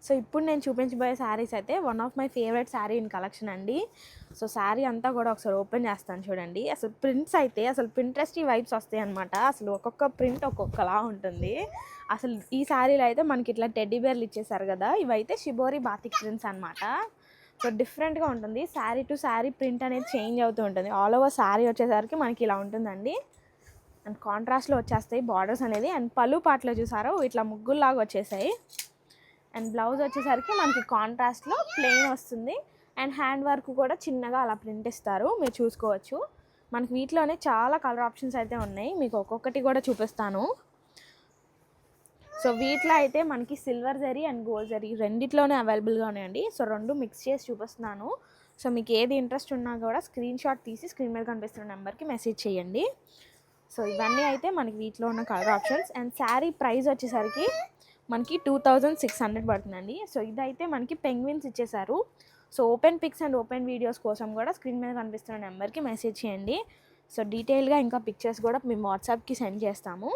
So ఇప్పుడు నేను చూపించబోయే శారీస్ అయితే one of my favourite sari in collection అండి. సో శారీ అంతా కూడా ఒకసారి ఓపెన్ చేస్తాను చూడండి. అసలు ప్రింట్స్ అయితే అసలు పింట్రెస్టీ వైబ్స్ వస్తాయి అనమాట. అసలు ఒక్కొక్క ప్రింట్ ఒక్కొక్కలా ఉంటుంది. అసలు ఈ శారీలో అయితే మనకి ఇట్లా టెడ్డీ బేర్లు ఇచ్చేసారు కదా, ఇవైతే షిబోరి బాతిక్ ప్రింట్స్ అనమాట. సో డిఫరెంట్గా ఉంటుంది. శారీ టు శారీ ప్రింట్ అనేది చేంజ్ అవుతూ ఉంటుంది. ఆల్ ఓవర్ శారీ వచ్చేసరికి మనకి ఇలా ఉంటుందండి. అండ్ కాంట్రాస్ట్లో వచ్చేస్తాయి బార్డర్స్ అనేది. అండ్ పళ్ళు పాటలో చూసారో ఇట్లా ముగ్గుల్లాగా వచ్చేసాయి. అండ్ బ్లౌజ్ వచ్చేసరికి మనకి కాంట్రాస్ట్లో ప్లెయిన్ వస్తుంది. అండ్ హ్యాండ్ వర్క్ కూడా చిన్నగా అలా ప్రింట్ ఇస్తారు, మీరు చూసుకోవచ్చు. మనకి వీటిలోనే చాలా కలర్ ఆప్షన్స్ అయితే ఉన్నాయి, మీకు ఒక్కొక్కటి కూడా చూపిస్తాను. సో వీటిలో అయితే మనకి silver zari and gold zari రెండిట్లోనే అవైలబుల్గా ఉన్నాయండి. సో రెండు మిక్స్ చేసి చూపిస్తున్నాను. సో మీకు ఏది ఇంట్రెస్ట్ ఉన్నా కూడా స్క్రీన్ షాట్ తీసి స్క్రీన్ మీద కనిపిస్తున్న నెంబర్కి మెసేజ్ చేయండి. సో ఇవన్నీ అయితే మనకి వీటిలో ఉన్న colour options. And sari price వచ్చేసరికి మనకి 2600 పడుతుందండి. సో ఇదైతే మనకి పెంగ్విన్స్ ఇచ్చేసారు. So open pics and open videos కోసం కూడా స్క్రీన్ మీద కనిపిస్తున్న నెంబర్కి మెసేజ్ చేయండి. సో డీటెయిల్గా ఇంకా పిక్చర్స్ కూడా మేము వాట్సాప్కి సెండ్ చేస్తాము.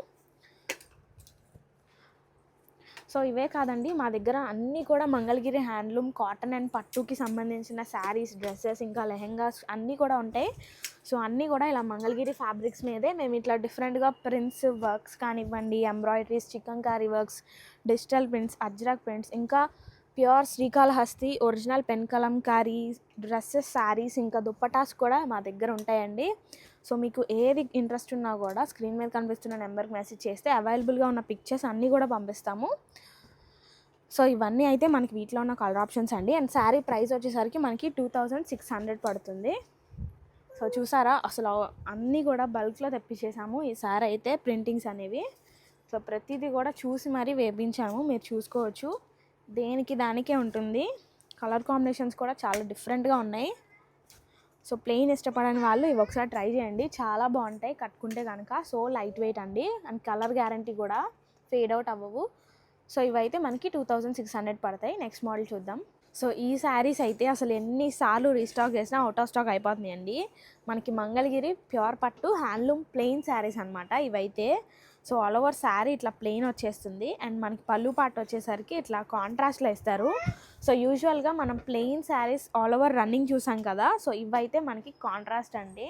సో ఇవే కాదండి, మా దగ్గర అన్నీ కూడా మంగళగిరి హ్యాండ్లూమ్, కాటన్ అండ్ పట్టుకి సంబంధించిన శారీస్, డ్రెస్సెస్, ఇంకా లెహెంగాస్ అన్నీ కూడా ఉంటాయి. సో అన్నీ కూడా ఇలా మంగళగిరి ఫ్యాబ్రిక్స్ మీదే మేము ఇట్లా డిఫరెంట్గా ప్రింట్స్ వర్క్స్ కానివ్వండి, embroideries, chikankari works, digital prints, Ajrak prints, ఇంకా pure Srikalahasti original pen Kalamkari dresses, sarees, ఇంకా దుప్పటాస్ కూడా మా దగ్గర ఉంటాయండి. సో మీకు ఏది ఇంట్రెస్ట్ ఉన్నా కూడా స్క్రీన్ మీద కనిపిస్తున్న నెంబర్కి మెసేజ్ చేస్తే అవైలబుల్గా ఉన్న పిక్చర్స్ అన్నీ కూడా పంపిస్తాము. సో ఇవన్నీ అయితే మనకి వీటిలో ఉన్న కలర్ ఆప్షన్స్ అండి. అండ్ శారీ ప్రైస్ వచ్చేసరికి మనకి 2600 పడుతుంది. సో చూసారా, అసలు అన్నీ కూడా బల్క్లో తెప్పించేసాము ఈసారి అయితే ప్రింటింగ్స్ అనేవి. సో ప్రతిదీ కూడా చూసి మరీ వేపించాము, మీరు చూసుకోవచ్చు. దేనికి దానికే ఉంటుంది. కలర్ కాంబినేషన్స్ కూడా చాలా డిఫరెంట్గా ఉన్నాయి. సో ప్లెయిన్ ఇష్టపడని వాళ్ళు ఇవి ఒకసారి ట్రై చేయండి, చాలా బాగుంటాయి కట్టుకుంటే కనుక. సో లైట్ వెయిట్ అండి, అండ్ కలర్ గ్యారంటీ కూడా, ఫేడ్ అవుట్ అవ్వవు. సో ఇవైతే మనకి 2600 పడతాయి. నెక్స్ట్ మోడల్ చూద్దాం. సో ఈ శారీస్ అయితే అసలు ఎన్నిసార్లు రీస్టాక్ చేసినా అవుట్ ఆఫ్ స్టాక్ అయిపోతున్నాయండి. మనకి మంగళగిరి ప్యూర్ పట్టు హ్యాండ్లూమ్ ప్లెయిన్ శారీస్ అనమాట ఇవైతే. సో ఆల్ ఓవర్ శారీ ఇట్లా ప్లెయిన్ వచ్చేస్తుంది. అండ్ మనకి పళ్ళు పాటు వచ్చేసరికి ఇట్లా కాంట్రాస్ట్లో ఇస్తారు. సో యూజువల్గా మనం plain saris all over running చూసాం కదా, సో ఇవైతే మనకి కాంట్రాస్ట్ అండి.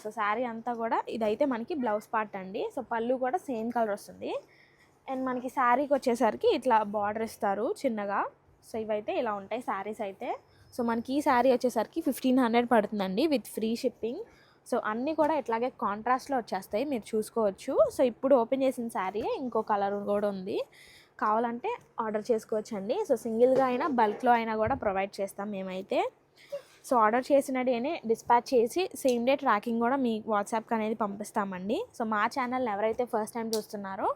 సో శారీ అంతా కూడా ఇదైతే మనకి బ్లౌజ్ పార్ట్ అండి. సో పళ్ళు కూడా సేమ్ కలర్ వస్తుంది. అండ్ మనకి శారీకి వచ్చేసరికి ఇట్లా బార్డర్ ఇస్తారు చిన్నగా. సో ఇవైతే ఇలా ఉంటాయి శారీస్ అయితే. సో మనకి ఈ శారీ వచ్చేసరికి 1500 పడుతుందండి విత్ ఫ్రీ షిప్పింగ్. సో అన్నీ కూడా ఇట్లాగే కాంట్రాస్ట్లో వచ్చేస్తాయి, మీరు చూసుకోవచ్చు. సో ఇప్పుడు ఓపెన్ చేసిన శారీ ఇంకో కలర్ కూడా ఉంది, కావాలంటే ఆర్డర్ చేసుకోవచ్చండి. సో సింగిల్గా అయినా బల్క్లో అయినా కూడా ప్రొవైడ్ చేస్తాం మేమైతే. సో ఆర్డర్ చేసిన డేనే డిస్పాచ్ చేసి సేమ్ డే ట్రాకింగ్ కూడా మీ వాట్సాప్కి అనేది పంపిస్తామండి. సో మా ఛానల్ ఎవరైతే ఫస్ట్ టైం చూస్తున్నారో,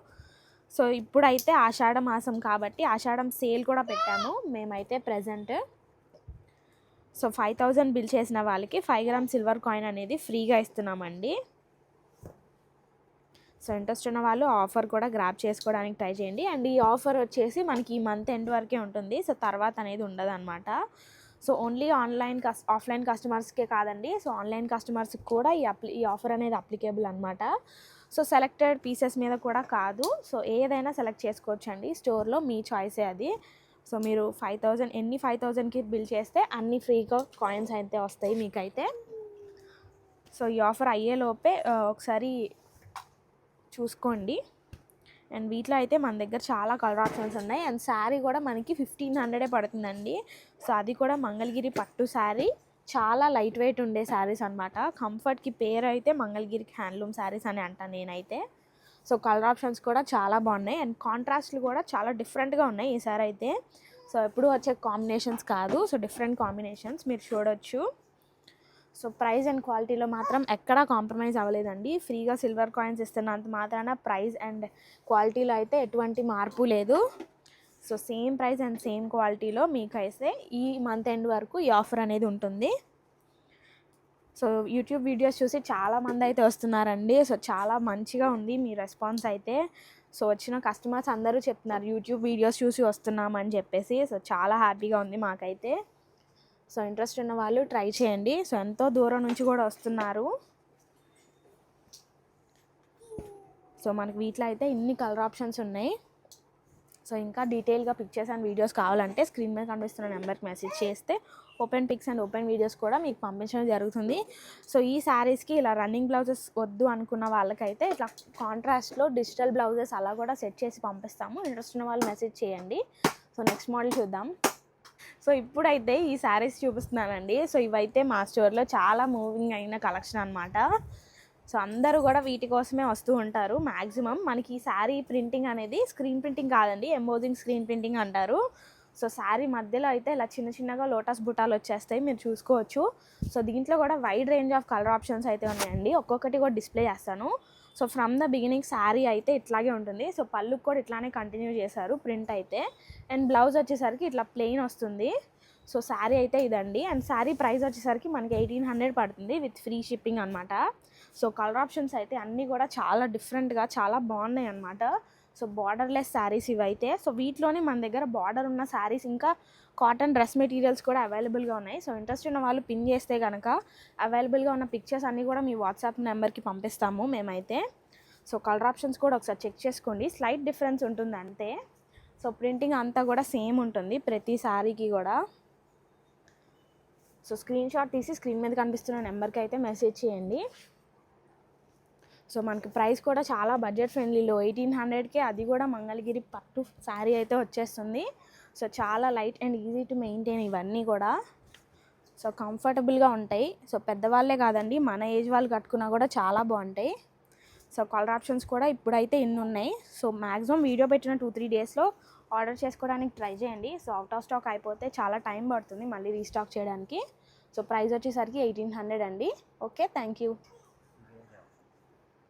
సో ఇప్పుడైతే ఆషాఢ మాసం కాబట్టి ఆషాఢం సేల్ కూడా పెట్టాము మేమైతే ప్రజెంట్. సో 5000 బిల్ చేసిన వాళ్ళకి 5 గ్రామ్ సిల్వర్ కాయిన్ అనేది ఫ్రీగా ఇస్తున్నామండి. సో ఇంట్రెస్ట్ ఉన్న వాళ్ళు ఆఫర్ కూడా గ్రాప్ చేసుకోవడానికి ట్రై చేయండి. అండ్ ఈ ఆఫర్ వచ్చేసి మనకి ఈ మంత్ ఎండ్ వరకే ఉంటుంది. సో తర్వాత అనేది ఉండదు అనమాట. సో ఓన్లీ ఆఫ్లైన్ కస్టమర్స్కే కాదండి, సో ఆన్లైన్ కస్టమర్స్కి కూడా ఈ ఆఫర్ అనేది అప్లికేబుల్ అనమాట. సో సెలెక్టెడ్ పీసెస్ మీద కూడా కాదు, సో ఏదైనా సెలెక్ట్ చేసుకోవచ్చు అండి స్టోర్లో, మీ చాయిసే అది. సో మీరు 5000కి బిల్ చేస్తే అన్ని ఫ్రీగా కాయిన్స్ అయితే వస్తాయి మీకైతే. సో ఈ ఆఫర్ అయ్యేలోపే ఒకసారి చూసుకోండి. అండ్ వీటిలో అయితే మన దగ్గర చాలా కలర్ ఆప్షన్స్ ఉన్నాయి. అండ్ శారీ కూడా మనకి 1500 పడుతుందండి. సో అది కూడా మంగళగిరి పట్టు శారీ, చాలా లైట్ వెయిట్ ఉండే శారీస్ అనమాట. కంఫర్ట్కి పేరు అయితే మంగళగిరి హ్యాండ్లూమ్ శారీస్ అని అంటాను నేనైతే. సో కలర్ ఆప్షన్స్ కూడా చాలా బాగున్నాయి. అండ్ కాంట్రాస్ట్లు కూడా చాలా డిఫరెంట్గా ఉన్నాయి ఈసారి అయితే. సో ఎప్పుడు వచ్చే కాంబినేషన్స్ కాదు, సో డిఫరెంట్ కాంబినేషన్స్ మీరు చూడొచ్చు. సో ప్రైస్ అండ్ క్వాలిటీలో మాత్రం ఎక్కడా కాంప్రమైజ్ అవ్వలేదండి. ఫ్రీగా సిల్వర్ కాయిన్స్ ఇస్తున్నంత మాత్రాన ప్రైస్ అండ్ క్వాలిటీలో అయితే ఎటువంటి మార్పు లేదు. So same price and same క్వాలిటీలో మీకైతే ఈ మంత్ ఎండ్ వరకు ఈ ఆఫర్ అనేది ఉంటుంది. సో యూట్యూబ్ వీడియోస్ చూసి చాలామంది అయితే వస్తున్నారండి. సో చాలా మంచిగా ఉంది మీ రెస్పాన్స్ అయితే. సో వచ్చిన కస్టమర్స్ అందరూ చెప్తున్నారు యూట్యూబ్ వీడియోస్ చూసి వస్తున్నామని చెప్పేసి. సో చాలా హ్యాపీగా ఉంది మాకైతే. సో ఇంట్రెస్ట్ ఉన్న వాళ్ళు ట్రై చేయండి. సో ఎంతో దూరం నుంచి కూడా వస్తున్నారు. సో మనకి వీటిలో అయితే ఇన్ని కలర్ ఆప్షన్స్ ఉన్నాయి. సో ఇంకా డీటెయిల్గా పిక్చర్స్ అండ్ వీడియోస్ కావాలంటే స్క్రీన్ మీద కనిపిస్తున్న నెంబర్కి మెసేజ్ చేస్తే open pics and open videos కూడా మీకు పంపించడం జరుగుతుంది. సో ఈ శారీస్కి ఇలా రన్నింగ్ బ్లౌజెస్ వద్దు అనుకున్న వాళ్ళకైతే ఇట్లా కాంట్రాస్ట్లో డిజిటల్ బ్లౌజెస్ అలా కూడా సెట్ చేసి పంపిస్తాము. ఇంట్రెస్ట్ ఉన్న వాళ్ళు మెసేజ్ చేయండి. సో నెక్స్ట్ మోడల్ చూద్దాం. సో ఇప్పుడైతే ఈ శారీస్ చూపిస్తున్నానండి. సో ఇవైతే మా స్టోర్లో చాలా మూవింగ్ అయిన కలెక్షన్ అనమాట. సో అందరూ కూడా వీటి కోసమే వస్తూ ఉంటారు. మ్యాక్సిమం మనకి ఈ శారీ ప్రింటింగ్ అనేది స్క్రీన్ ప్రింటింగ్ కాదండి, ఎంబోజింగ్ స్క్రీన్ ప్రింటింగ్ అంటారు. సో శారీ మధ్యలో అయితే ఇలా చిన్న చిన్నగా లోటస్ బుటాలు వచ్చేస్తాయి, మీరు చూసుకోవచ్చు. సో దీంట్లో కూడా wide range of colour options అయితే ఉన్నాయండి. ఒక్కొక్కటి కూడా డిస్ప్లే చేస్తాను. So from the beginning sari అయితే ఇట్లాగే ఉంటుంది. సో పళ్ళుకి కూడా ఇట్లానే కంటిన్యూ చేశారు ప్రింట్ అయితే. అండ్ బ్లౌజ్ వచ్చేసరికి ఇట్లా ప్లెయిన్ వస్తుంది. సో శారీ అయితే ఇదండి. అండ్ శారీ ప్రైస్ వచ్చేసరికి మనకి 1800 పడుతుంది విత్ ఫ్రీ షిప్పింగ్ అనమాట. సో కలర్ ఆప్షన్స్ అయితే అన్నీ కూడా చాలా డిఫరెంట్గా చాలా బాగున్నాయి అనమాట. సో బార్డర్లెస్ శారీస్ ఇవైతే. సో వీటిలోనే మన దగ్గర బార్డర్ ఉన్న శారీస్ ఇంకా కాటన్ డ్రెస్ మెటీరియల్స్ కూడా అవైలబుల్గా ఉన్నాయి. సో ఇంట్రెస్ట్ ఉన్న వాళ్ళు పిన్ చేస్తే కనుక అవైలబుల్గా ఉన్న పిక్చర్స్ అన్నీ కూడా మీ వాట్సాప్ నెంబర్కి పంపిస్తాము మేమైతే. సో కలర్ ఆప్షన్స్ కూడా ఒకసారి చెక్ చేసుకోండి. స్లైట్ డిఫరెన్స్ ఉంటుంది అంతే. సో ప్రింటింగ్ అంతా కూడా సేమ్ ఉంటుంది ప్రతి శారీకి కూడా. సో స్క్రీన్ షాట్ తీసి స్క్రీన్ మీద కనిపిస్తున్న నెంబర్కి అయితే మెసేజ్ చేయండి. సో మనకి ప్రైస్ కూడా చాలా బడ్జెట్ ఫ్రెండ్లీలో 1800కే అది కూడా మంగళగిరి పట్టు శారీ అయితే వచ్చేస్తుంది. సో చాలా light and easy to maintain ఇవన్నీ కూడా. సో కంఫర్టబుల్గా ఉంటాయి. సో పెద్దవాళ్ళే కాదండి, మన ఏజ్ వాళ్ళు కట్టుకున్నా కూడా చాలా బాగుంటాయి. సో కలర్ ఆప్షన్స్ కూడా ఇప్పుడైతే ఇన్ని ఉన్నాయి. సో మ్యాక్సిమం వీడియో పెట్టిన 2-3 డేస్లో ఆర్డర్ చేసుకోవడానికి ట్రై చేయండి. సో అవుట్ ఆఫ్ స్టాక్ అయిపోతే చాలా టైం పడుతుంది మళ్ళీ రీస్టాక్ చేయడానికి. సో ప్రైస్ వచ్చేసరికి 1800 అండి. Okay, thank you.